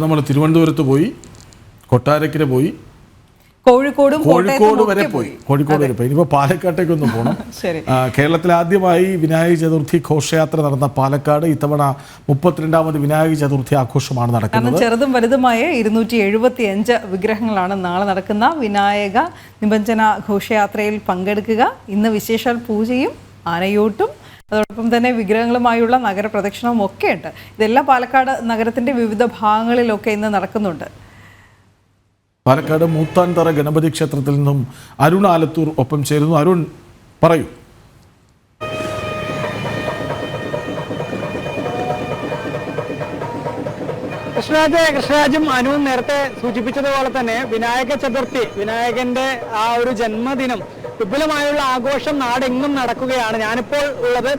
നമ്മൾ തിരുവനന്തപുരത്ത് പോയി, കൊട്ടാരക്കര പോയി, കോഴിക്കോട് വരെ പോയി. ഇനിയിപ്പോൾ പാലക്കാട്ടേക്കൊന്നും പോകണം. കേരളത്തിൽ ആദ്യമായി വിനായക ചതുർത്ഥി ഘോഷയാത്ര നടന്ന പാലക്കാട് ഇത്തവണ 32ാമത് വിനായക ചതുർത്ഥി ആഘോഷമാണ് നടക്കുന്നത്. ചെറുതും വലുതുമായ 275 വിഗ്രഹങ്ങളാണ് നാളെ നടക്കുന്ന വിനായക നിമജ്ജന ഘോഷയാത്രയിൽ പങ്കെടുക്കുക. ഇന്ന് വിശേഷാൽ പൂജയും ആനയോട്ടും അതോടൊപ്പം തന്നെ വിഗ്രഹങ്ങളുമായുള്ള നഗരപ്രദക്ഷിണവും ഒക്കെ ഉണ്ട്. ഇതെല്ലാം പാലക്കാട് നഗരത്തിന്റെ വിവിധ ഭാഗങ്ങളിലൊക്കെ ഇന്ന് നടക്കുന്നുണ്ട്. പാലക്കാട് മൂത്താൻതറ ഗണപതി ക്ഷേത്രത്തിൽ നിന്നും അരുൺ ആലത്തൂർ ഒപ്പം ചേരുന്നു. അരുൺ, പറയൂ. കൃഷ്ണരാജും അനുവും നേരത്തെ സൂചിപ്പിച്ചതുപോലെ തന്നെ വിനായക ചതുർത്ഥി, വിനായകന്റെ ആ ഒരു ജന്മദിനം വിപുലമായുള്ള ആഘോഷം നാടെങ്ങും നടക്കുകയാണ്. ഞാനിപ്പോൾ ഉള്ളത്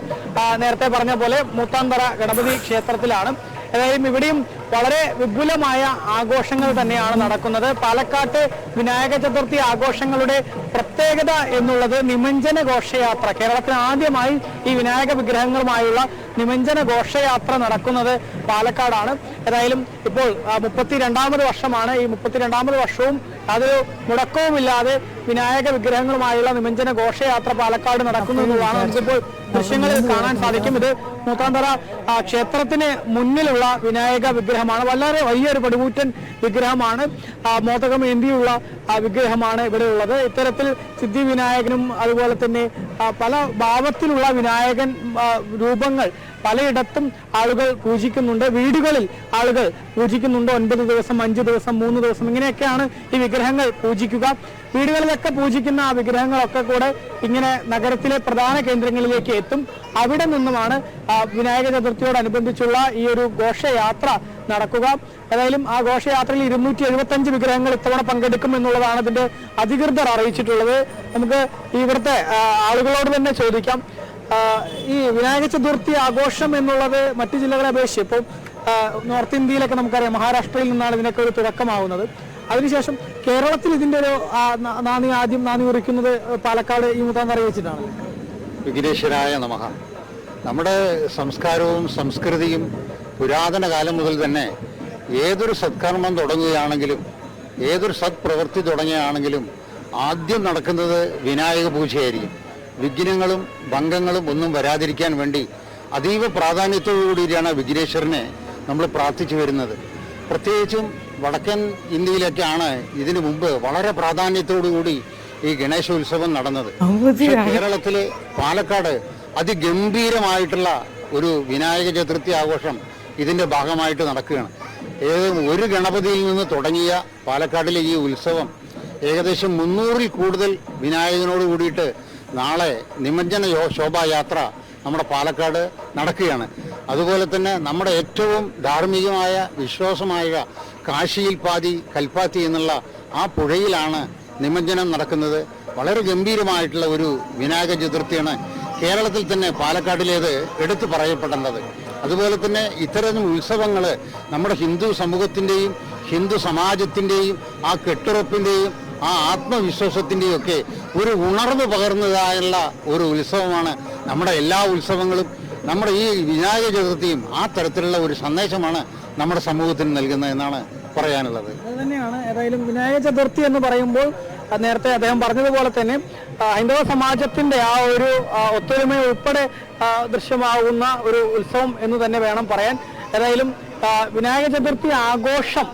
നേരത്തെ പറഞ്ഞ പോലെ മൂത്താൻതറ ഗണപതി ക്ഷേത്രത്തിലാണ്. ഏതായാലും ഇവിടെയും വളരെ വിപുലമായ ആഘോഷങ്ങൾ തന്നെയാണ് നടക്കുന്നത്. പാലക്കാട്ട് വിനായക ചതുർത്ഥി ആഘോഷങ്ങളുടെ പ്രത്യേകത എന്നുള്ളത് നിമജ്ജന ഘോഷയാത്ര. കേരളത്തിൽ ആദ്യമായി ഈ വിനായക വിഗ്രഹങ്ങളുമായുള്ള നിമജ്ജന ഘോഷയാത്ര നടക്കുന്നത് പാലക്കാടാണ്. ഏതായാലും ഇപ്പോൾ 32ാമത് വർഷമാണ്. ഈ 32ാമത് വർഷവും അതൊരു മുടക്കവുമില്ലാതെ വിനായക വിഗ്രഹങ്ങളുമായുള്ള നിമജ്ജന ഘോഷയാത്ര പാലക്കാട് നടക്കുന്നു എന്നുള്ളതാണ് നമുക്കിപ്പോൾ ദൃശ്യങ്ങളിൽ കാണാൻ സാധിക്കും. ഇത് മൂത്താൻതറ ക്ഷേത്രത്തിന് മുന്നിലുള്ള വിനായക വിഗ്രഹമാണ്. വളരെ വലിയൊരു പടുകൂറ്റൻ വിഗ്രഹമാണ്. മോദകം ഏന്തിയുള്ള വിഗ്രഹമാണ് ഇവിടെ ഉള്ളത്. ഇത്തരത്തിൽ സിദ്ധി വിനായകനും അതുപോലെ തന്നെ പല ഭാവത്തിലുള്ള വിനായകൻ രൂപങ്ങൾ പലയിടത്തും ആളുകൾ പൂജിക്കുന്നുണ്ട്. വീടുകളിൽ ആളുകൾ പൂജിക്കുന്നുണ്ട്. 9 ദിവസം, 5 ദിവസം, 3 ദിവസം ഇങ്ങനെയൊക്കെയാണ് ഈ വിഗ്രഹങ്ങൾ പൂജിക്കുക. വീടുകളിലൊക്കെ പൂജിക്കുന്ന ആ വിഗ്രഹങ്ങളൊക്കെ കൂടെ ഇങ്ങനെ നഗരത്തിലെ പ്രധാന കേന്ദ്രങ്ങളിലേക്ക് എത്തും. അവിടെ നിന്നുമാണ് വിനായക ചതുർത്ഥിയോടനുബന്ധിച്ചുള്ള ഈ ഒരു ഘോഷയാത്ര നടക്കുക. ഏതായാലും ആ ഘോഷയാത്രയിൽ 275 വിഗ്രഹങ്ങൾ ഇത്തവണ പങ്കെടുക്കും എന്നുള്ളതാണ് ഇതിന്റെ അധികൃതർ അറിയിച്ചിട്ടുള്ളത്. നമുക്ക് ഇവിടുത്തെ ആളുകളോട് തന്നെ ചോദിക്കാം. ഈ വിനായക ചതുർത്ഥി ആഘോഷം എന്നുള്ളത് മറ്റു ജില്ലകളെ അപേക്ഷിച്ച് ഇപ്പോൾ നോർത്ത് ഇന്ത്യയിലൊക്കെ നമുക്കറിയാം, മഹാരാഷ്ട്രയിൽ നിന്നാണ് ഇതിനൊക്കെ ഒരു തുടക്കമാവുന്നത്. അതിനുശേഷം കേരളത്തിൽ ഇതിന്റെ ഒരു ആദ്യം നാന്ദി കുറിക്കുന്നത് പാലക്കാട് ഈ മൂത്താൻതറ വെച്ചിട്ടാണ്. വിഘ്നേശ്വരായ നമഃ. നമ്മുടെ സംസ്കാരവും സംസ്കൃതിയും പുരാതന കാലം മുതൽ തന്നെ ഏതൊരു സത്കർമ്മം തുടങ്ങുകയാണെങ്കിലും ഏതൊരു സത്പ്രവൃത്തി തുടങ്ങുകയാണെങ്കിലും ആദ്യം നടക്കുന്നത് വിനായക പൂജയായിരിക്കും. വിഘ്നങ്ങളും ഭംഗങ്ങളും ഒന്നും വരാതിരിക്കാൻ വേണ്ടി അതീവ പ്രാധാന്യത്തോടു കൂടിയാണ് വിഘ്നേശ്വരനെ നമ്മൾ പ്രാർത്ഥിച്ചു വരുന്നത്. പ്രത്യേകിച്ചും വടക്കൻ ഇന്ത്യയിലൊക്കെയാണ് ഇതിനു മുമ്പ് വളരെ പ്രാധാന്യത്തോടു കൂടി ഈ ഗണേശോത്സവം നടന്നത്. കേരളത്തില് പാലക്കാട് അതിഗംഭീരമായിട്ടുള്ള ഒരു വിനായക ചതുർത്ഥി ആഘോഷം ഇതിന്റെ ഭാഗമായിട്ട് നടക്കുകയാണ്. ഒരു ഗണപതിയിൽ നിന്ന് തുടങ്ങിയ പാലക്കാടിലെ ഈ ഉത്സവം ഏകദേശം 300-ൽ കൂടുതൽ വിനായകനോട് കൂടിയിട്ട് നാളെ നിമജ്ജന ശോഭായാത്ര നമ്മുടെ പാലക്കാട് നടക്കുകയാണ്. അതുപോലെ തന്നെ നമ്മുടെ ഏറ്റവും ധാർമ്മികമായ വിശ്വാസമായ കാശിയിൽ പാതി കൽപ്പാത്തി എന്നുള്ള ആ പുഴയിലാണ് നിമജ്ജനം നടക്കുന്നത്. വളരെ ഗംഭീരമായിട്ടുള്ള ഒരു വിനായക ചതുർത്ഥിയാണ് കേരളത്തിൽ തന്നെ പാലക്കാടിലേത് എടുത്തു പറയപ്പെടേണ്ടത്. അതുപോലെ തന്നെ ഇത്തരം ഉത്സവങ്ങൾ നമ്മുടെ ഹിന്ദു സമൂഹത്തിൻ്റെയും ഹിന്ദു സമാജത്തിൻ്റെയും ആ കെട്ടുറപ്പിൻ്റെയും ആ ആത്മവിശ്വാസത്തിൻ്റെയും ഒക്കെ ഒരു ഉണർവ് പകർന്നതായുള്ള ഒരു ഉത്സവമാണ് നമ്മുടെ എല്ലാ ഉത്സവങ്ങളും. നമ്മുടെ ഈ വിനായക ചതുർത്ഥിയും ആ തരത്തിലുള്ള ഒരു സന്ദേശമാണ് നമ്മുടെ സമൂഹത്തിന് നൽകുന്നത് എന്നാണ് പറയാനുള്ളത്. അത് തന്നെയാണ്. ഏതായാലും വിനായക ചതുർത്ഥി എന്ന് പറയുമ്പോൾ നേരത്തെ അദ്ദേഹം പറഞ്ഞതുപോലെ തന്നെ ഹൈന്ദവ സമാജത്തിന്റെ ആ ഒരു ഒത്തൊരുമ ഉൾപ്പെടെ ദൃശ്യമാകുന്ന ഒരു ഉത്സവം എന്ന് തന്നെ വേണം പറയാൻ. ഏതായാലും വിനായക ചതുർത്ഥി ആഘോഷം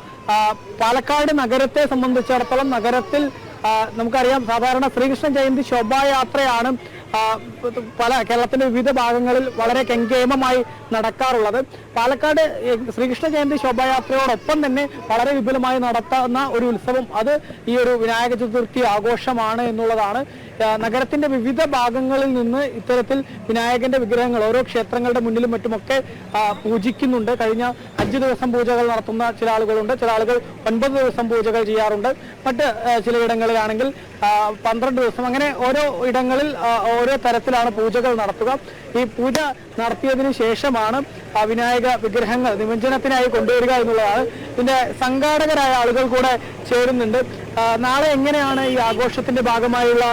പാലക്കാട് നഗരത്തെ സംബന്ധിച്ചിടത്തോളം നഗരത്തിൽ നമുക്കറിയാം, സാധാരണ ശ്രീകൃഷ്ണ ജയന്തി ശോഭായാത്രയാണ് പല കേരളത്തിന്റെ വിവിധ ഭാഗങ്ങളിൽ വളരെ കെങ്കേമമായി നടക്കാറുള്ളത്. പാലക്കാട് ശ്രീകൃഷ്ണ ജയന്തി ശോഭായാത്രയോടൊപ്പം തന്നെ വളരെ വിപുലമായി നടത്തുന്ന ഒരു ഉത്സവം അത് ഈ ഒരു വിനായക ചതുർത്ഥി ആഘോഷമാണ് എന്നുള്ളതാണ്. നഗരത്തിന്റെ വിവിധ ഭാഗങ്ങളിൽ നിന്ന് ഇത്തരത്തിൽ വിനായകന്റെ വിഗ്രഹങ്ങൾ ഓരോ ക്ഷേത്രങ്ങളുടെ മുന്നിലും മറ്റുമൊക്കെ പൂജിക്കുന്നുണ്ട്. കഴിഞ്ഞ 5 ദിവസം പൂജകൾ നടത്തുന്ന ചില ആളുകളുണ്ട്. ചില ആളുകൾ 9 ദിവസം പൂജകൾ ചെയ്യാറുണ്ട്. മറ്റ് ചിലയിടങ്ങളിലാണെങ്കിൽ 12 ദിവസം. അങ്ങനെ ഓരോ ഇടങ്ങളിൽ ഓരോ തരത്തിലാണ് പൂജകൾ നടത്തുക. ഈ പൂജ നടത്തിയതിനു ശേഷമാണ് വിനായക വിഗ്രഹങ്ങൾ നിമജ്ജനത്തിനായി കൊണ്ടുവരിക എന്നുള്ളതാണ്. ഇതിന്റെ സംഘാടകരായ ആളുകൾ കൂടെ ചേരുന്നുണ്ട്. നാളെ എങ്ങനെയാണ് ഈ ആഘോഷത്തിന്റെ ഭാഗമായുള്ള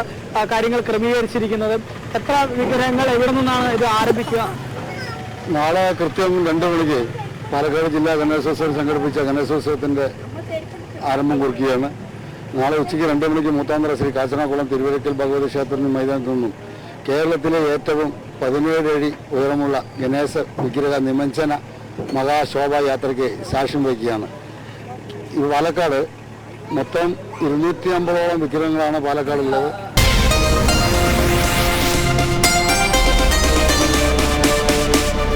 കാര്യങ്ങൾ ക്രമീകരിച്ചിരിക്കുന്നത്? എത്ര വിഗ്രഹങ്ങൾ എവിടെ നിന്നാണ് ഇത് ആരംഭിക്കുക? നാളെ കൃത്യം 2 മണിക്ക് പാലക്കാട് ജില്ലാ ഗണേശോത്സവം സംഘടിപ്പിച്ച ഗണേശോത്സവത്തിൻ്റെ ആരംഭം കുറിക്കുകയാണ്. നാളെ ഉച്ചയ്ക്ക് 2 മണിക്ക് മൂത്താന്തറ ശ്രീ കാച്ചനാകുളം തിരുവരക്കൽ ഭഗവതി ക്ഷേത്രത്തിന് മൈതാനത്തു നിന്നും കേരളത്തിലെ ഏറ്റവും 17 അടി ഉയരമുള്ള ഗണേശ വിഗ്രഹ നിമഞ്ജന മഹാശോഭായാത്രയ്ക്ക് സാക്ഷ്യം വഹിക്കുകയാണ്. ഈ പാലക്കാട് മൊത്തം 250ഓളം വിഗ്രഹങ്ങളാണ് പാലക്കാടുള്ളത്.